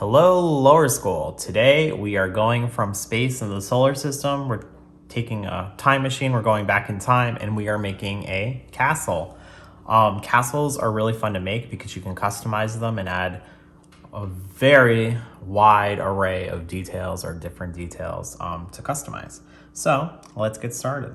Hello, lower school. Today we are going from space in the solar system. We're taking a time machine, we're going back in time, and we are making a castle. Castles are really fun to make because you can customize them and add a very wide array of details or different details to customize. So let's get started.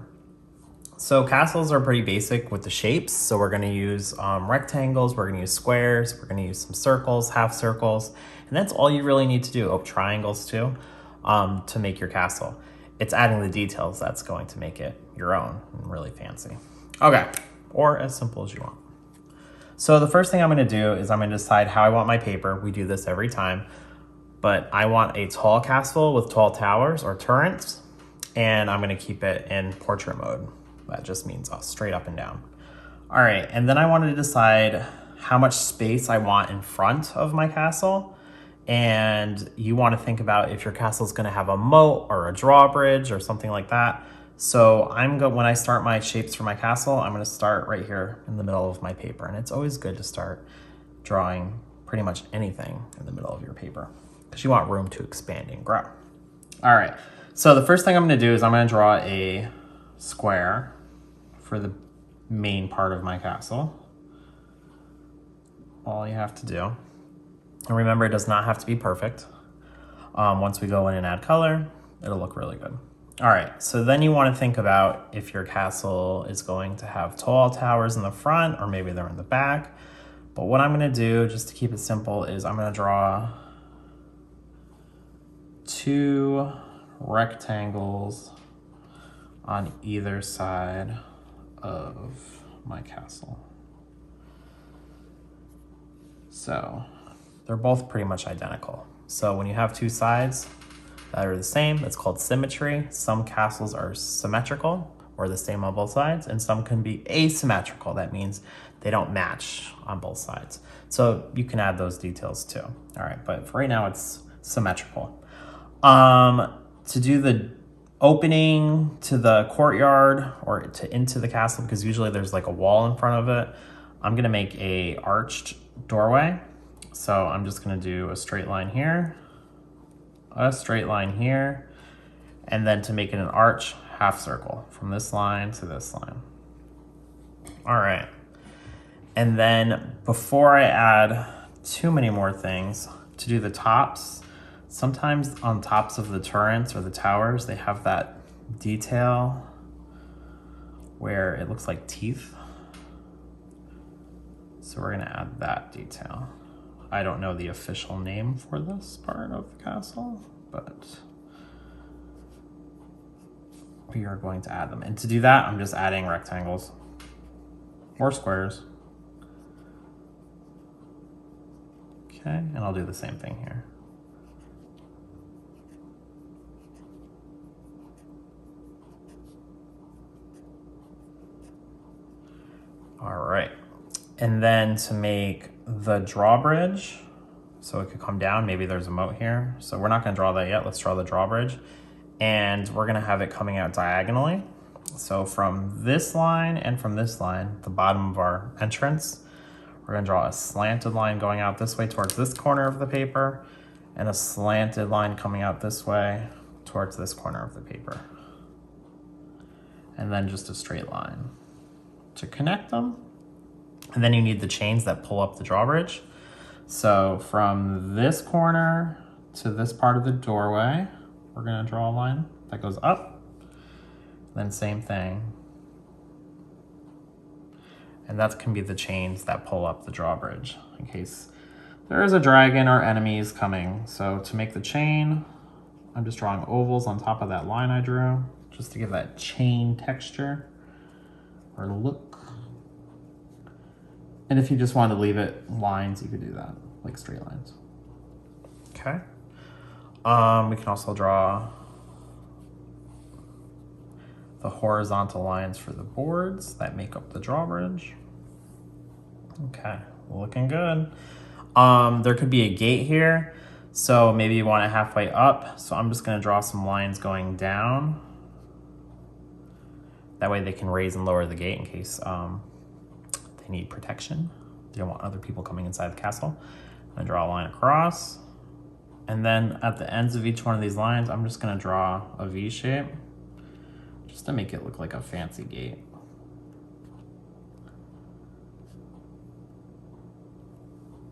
So castles are pretty basic with the shapes. So we're gonna use rectangles, we're gonna use squares, we're gonna use some circles, half circles, and that's all you really need to do. Oh, triangles too, to make your castle. It's adding the details that's going to make it your own and really fancy. Okay, or as simple as you want. So the first thing I'm gonna do is I'm gonna decide how I want my paper. We do this every time, but I want a tall castle with tall towers or turrets, and I'm gonna keep it in portrait mode. That just means straight up and down. All right, and then I wanted to decide how much space I want in front of my castle. And you want to think about if your castle is going to have a moat or a drawbridge or something like that. So when I start my shapes for my castle, I'm going to start right here in the middle of my paper. And it's always good to start drawing pretty much anything in the middle of your paper because you want room to expand and grow. All right, so the first thing I'm going to do is I'm going to draw a square for the main part of my castle. All you have to do, and remember, it does not have to be perfect. Once we go in and add color, it'll look really good. All right, so then you want to think about if your castle is going to have tall towers in the front or maybe they're in the back. But what I'm going to do, just to keep it simple, is I'm going to draw two rectangles on either side of my castle. So they're both pretty much identical. So when you have two sides that are the same, it's called symmetry. Some castles are symmetrical or the same on both sides, and some can be asymmetrical. That means they don't match on both sides. So you can add those details too. All right, but for right now it's symmetrical. To do the opening to the courtyard or into the castle, because usually there's like a wall in front of it, I'm gonna make a arched doorway. So I'm just gonna do a straight line here, a straight line here, and then to make it an arch, half circle from this line to this line. All right, and then before I add too many more things, to do the tops, sometimes on tops of the turrets or the towers, they have that detail where it looks like teeth. So we're gonna add that detail. I don't know the official name for this part of the castle, but we are going to add them. And to do that, I'm just adding rectangles or squares. Okay, and I'll do the same thing here. All right, and then to make the drawbridge, so it could come down, maybe there's a moat here. So we're not gonna draw that yet, let's draw the drawbridge. And we're gonna have it coming out diagonally. So from this line and from this line, the bottom of our entrance, we're gonna draw a slanted line going out this way towards this corner of the paper, and a slanted line coming out this way towards this corner of the paper. And then just a straight line to connect them. And then you need the chains that pull up the drawbridge. So from this corner to this part of the doorway, we're gonna draw a line that goes up, then same thing. And that can be the chains that pull up the drawbridge in case there is a dragon or enemies coming. So to make the chain, I'm just drawing ovals on top of that line I drew, just to give that chain texture or look. And if you just want to leave it lines, you could do that, like straight lines. Okay. We can also draw the horizontal lines for the boards that make up the drawbridge. Okay, looking good. There could be a gate here, so maybe you want it halfway up. So I'm just gonna draw some lines going down. That way they can raise and lower the gate in case they need protection. They don't want other people coming inside the castle. I'm gonna draw a line across And then at the ends of each one of these lines, I'm just gonna draw a V shape just to make it look like a fancy gate.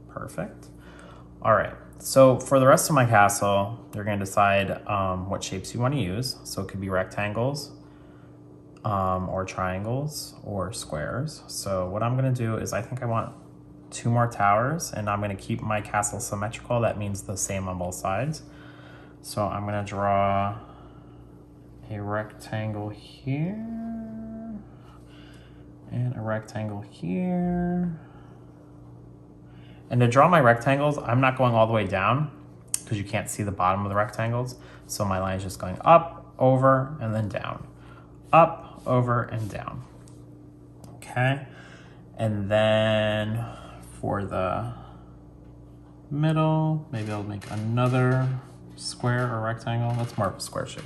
Perfect. All right, so for the rest of my castle, you're gonna decide what shapes you wanna use. So it could be rectangles, or triangles, or squares. So what I'm gonna do is I think I want 2 more towers, and I'm gonna keep my castle symmetrical. That means the same on both sides. So I'm gonna draw a rectangle here, and a rectangle here. And to draw my rectangles, I'm not going all the way down because you can't see the bottom of the rectangles. So my line is just going up, over, and then down. Up, over, and down. Okay. And then for the middle, maybe I'll make another square or rectangle. That's more of a square shape.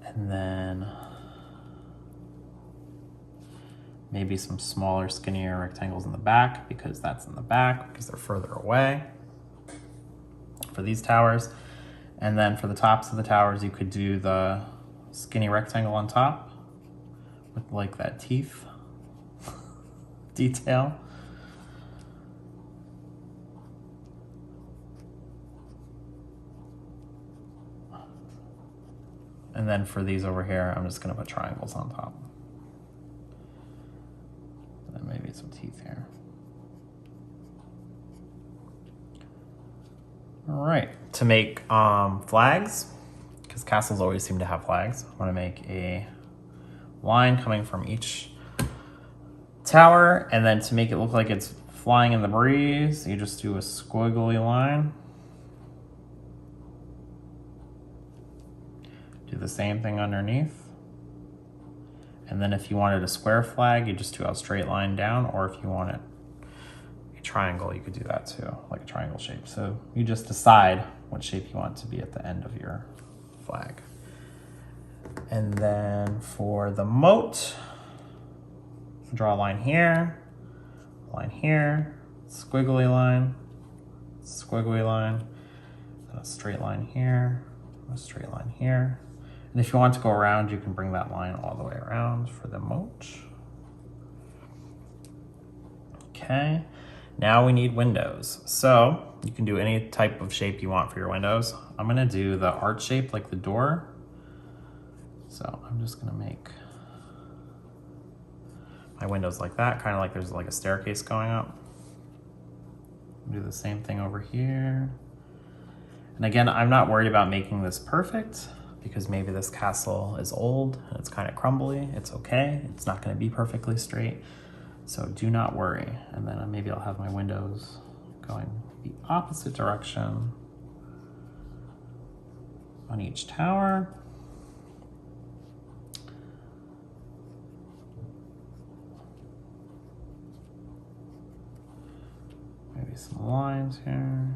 And then maybe some smaller, skinnier rectangles in the back because that's in the back because they're further away for these towers. And then for the tops of the towers, you could do the skinny rectangle on top with like that teeth detail. And then for these over here, I'm just gonna put triangles on top. And then maybe some teeth here. All right, to make flags, because castles always seem to have flags, I wanna make a line coming from each tower, and then to make it look like it's flying in the breeze, you just do a squiggly line. Do the same thing underneath. And then if you wanted a square flag, you just do a straight line down, or if you wanted a triangle, you could do that too, like a triangle shape. So you just decide what shape you want to be at the end of your flag. And then for the moat, draw a line here, squiggly line, and a straight line here, a straight line here. And if you want to go around, you can bring that line all the way around for the moat. Okay, now we need windows. So you can do any type of shape you want for your windows. I'm gonna do the arch shape like the door. So I'm just gonna make my windows like that, kind of like there's like a staircase going up. Do the same thing over here. And again, I'm not worried about making this perfect because maybe this castle is old and it's kind of crumbly. It's okay. It's not going to be perfectly straight. So do not worry. And then maybe I'll have my windows going the opposite direction on each tower. Maybe some lines here,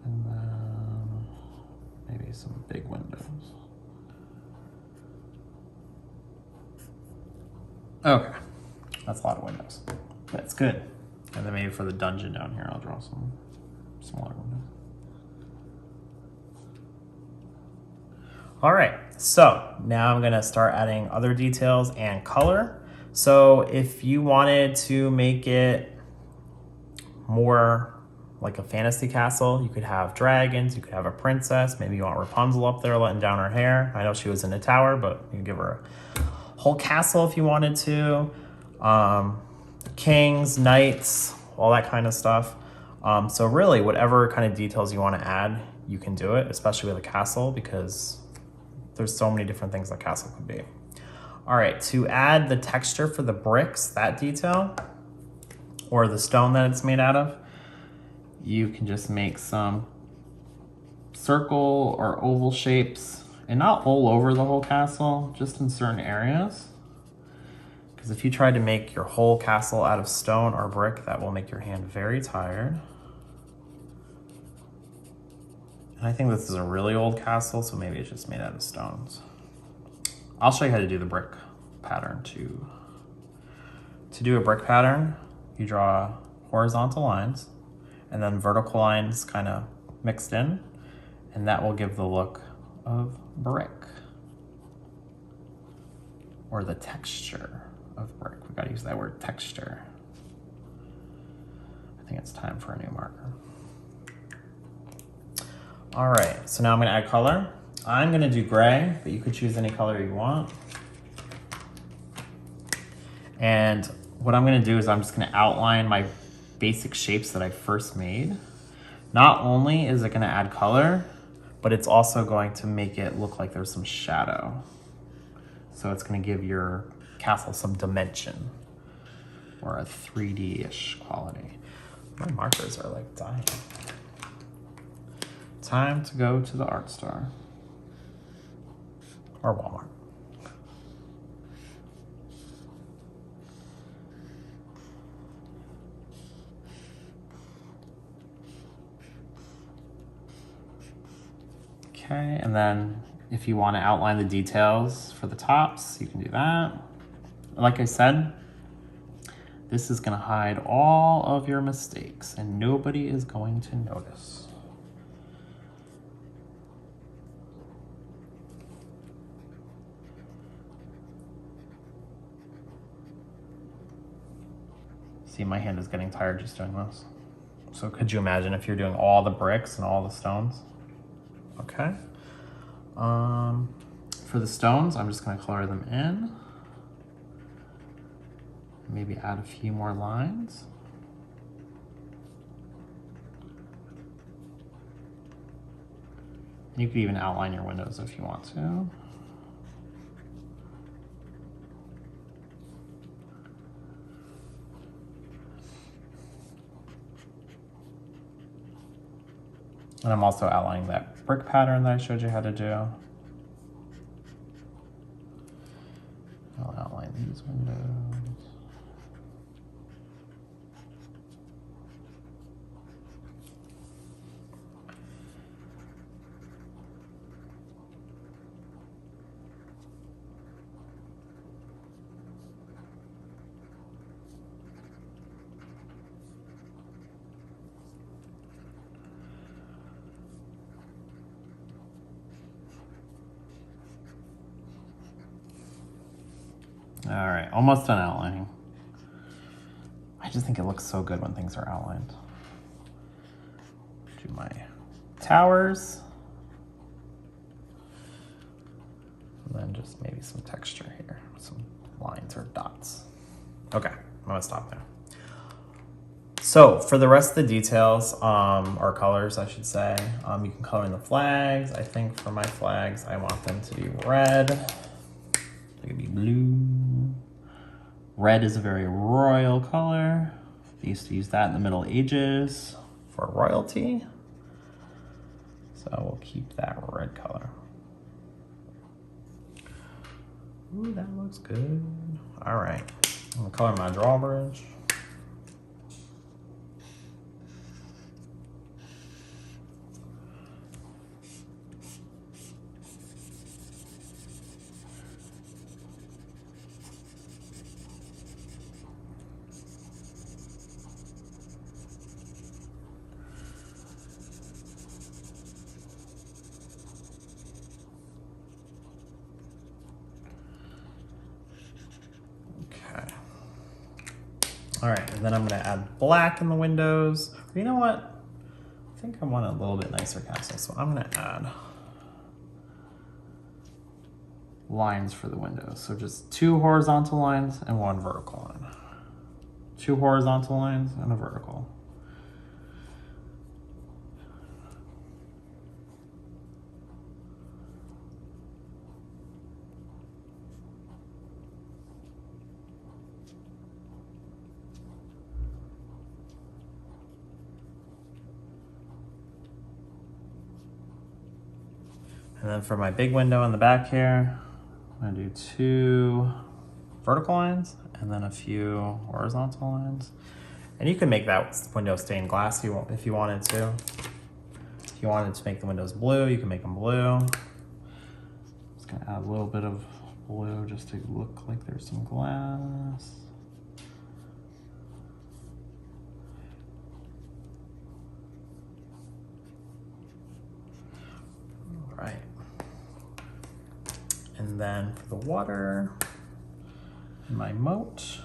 and then maybe some big windows. Okay, that's a lot of windows. That's good. And then maybe for the dungeon down here, I'll draw some smaller windows. All right, so now I'm gonna start adding other details and color. So if you wanted to make it more like a fantasy castle, you could have dragons, you could have a princess, maybe you want Rapunzel up there letting down her hair. I know she was in a tower, but you can give her a whole castle if you wanted to. Kings, knights, all that kind of stuff. So really whatever kind of details you want to add, you can do it, especially with a castle, because there's so many different things that castle could be. All right, to add the texture for the bricks, that detail, or the stone that it's made out of, you can just make some circle or oval shapes, and not all over the whole castle, just in certain areas. Because if you try to make your whole castle out of stone or brick, that will make your hand very tired. And I think this is a really old castle, so maybe it's just made out of stones. I'll show you how to do the brick pattern too. To do a brick pattern, you draw horizontal lines, and then vertical lines kind of mixed in, and that will give the look of brick, or the texture of brick. We gotta use that word, texture. I think it's time for a new marker. All right, so now I'm gonna add color. I'm gonna do gray, but you could choose any color you want. And what I'm gonna do is I'm just gonna outline my basic shapes that I first made. Not only is it gonna add color, but it's also going to make it look like there's some shadow. So it's gonna give your castle some dimension, or a 3D-ish quality. My markers are like dying. Time to go to the art store. Or Walmart. Okay, and then if you want to outline the details for the tops, you can do that. Like I said, this is going to hide all of your mistakes and nobody is going to notice. See, my hand is getting tired just doing this. So could you imagine if you're doing all the bricks and all the stones? Okay. For the stones, I'm just gonna color them in. Maybe add a few more lines. You could even outline your windows if you want to. And I'm also outlining that brick pattern that I showed you how to do. I'll outline these windows. All right, almost done outlining. I just think it looks so good when things are outlined. Do my towers. And then just maybe some texture here, some lines or dots. Okay, I'm gonna stop there. So for the rest of the details, or colors, I should say, you can color in the flags. I think for my flags, I want them to be red. They could be blue. Red is a very royal color. They used to use that in the Middle Ages for royalty. So we'll keep that red color. Ooh, that looks good. All right, I'm gonna color my drawbridge. All right, and then I'm gonna add black in the windows. You know what? I think I want a little bit nicer castle, so I'm gonna add lines for the windows. So just 2 horizontal lines and 1 vertical line. 2 horizontal lines and a vertical. And then for my big window in the back here, I'm gonna do 2 vertical lines and then a few horizontal lines. And you can make that window stained glass if you wanted to. If you wanted to make the windows blue, you can make them blue. Just gonna add a little bit of blue just to look like there's some glass. And then for the water, my moat.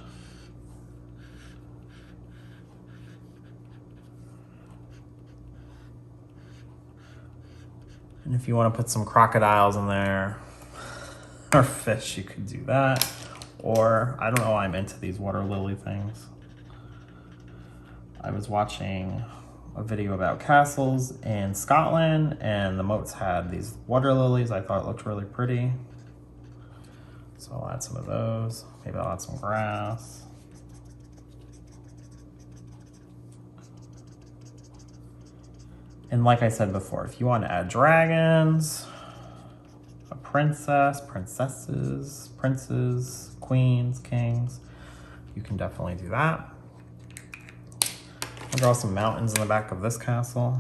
And if you want to put some crocodiles in there or fish, you could do that. Or I don't know why I'm into these water lily things. I was watching a video about castles in Scotland and the moats had these water lilies. I thought it looked really pretty. So I'll add some of those. Maybe I'll add some grass. And like I said before, if you want to add dragons, a princess, princesses, princes, queens, kings, you can definitely do that. I'll draw some mountains in the back of this castle.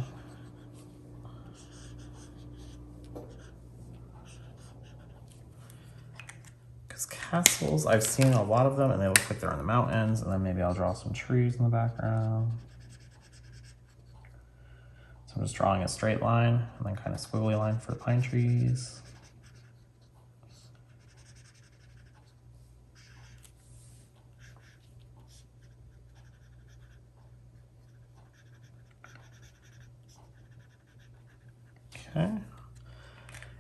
Because castles, I've seen a lot of them and they look like they're in the mountains, and then maybe I'll draw some trees in the background. So I'm just drawing a straight line and then kind of squiggly line for the pine trees. Okay.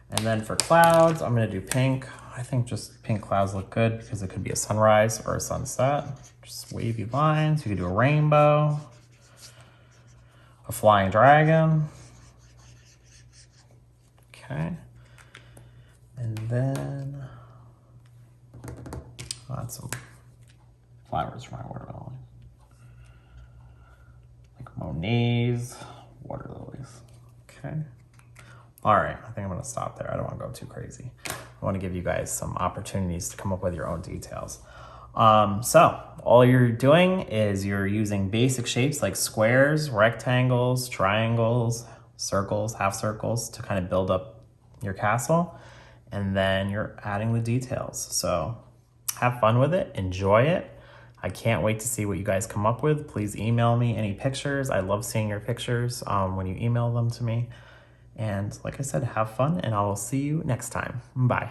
And then for clouds, I'm gonna do pink. I think just pink clouds look good because it could be a sunrise or a sunset. Just wavy lines. You could do a rainbow, a flying dragon. Okay. And then I'll add some flowers for my watermelon. Like Monet's water lilies. Okay. All right, I think I'm gonna stop there. I don't wanna go too crazy. I wanna give you guys some opportunities to come up with your own details. So all you're doing is you're using basic shapes like squares, rectangles, triangles, circles, half circles to kind of build up your castle. And then you're adding the details. So have fun with it, enjoy it. I can't wait to see what you guys come up with. Please email me any pictures. I love seeing your pictures when you email them to me. And like I said, have fun, and I will see you next time. Bye.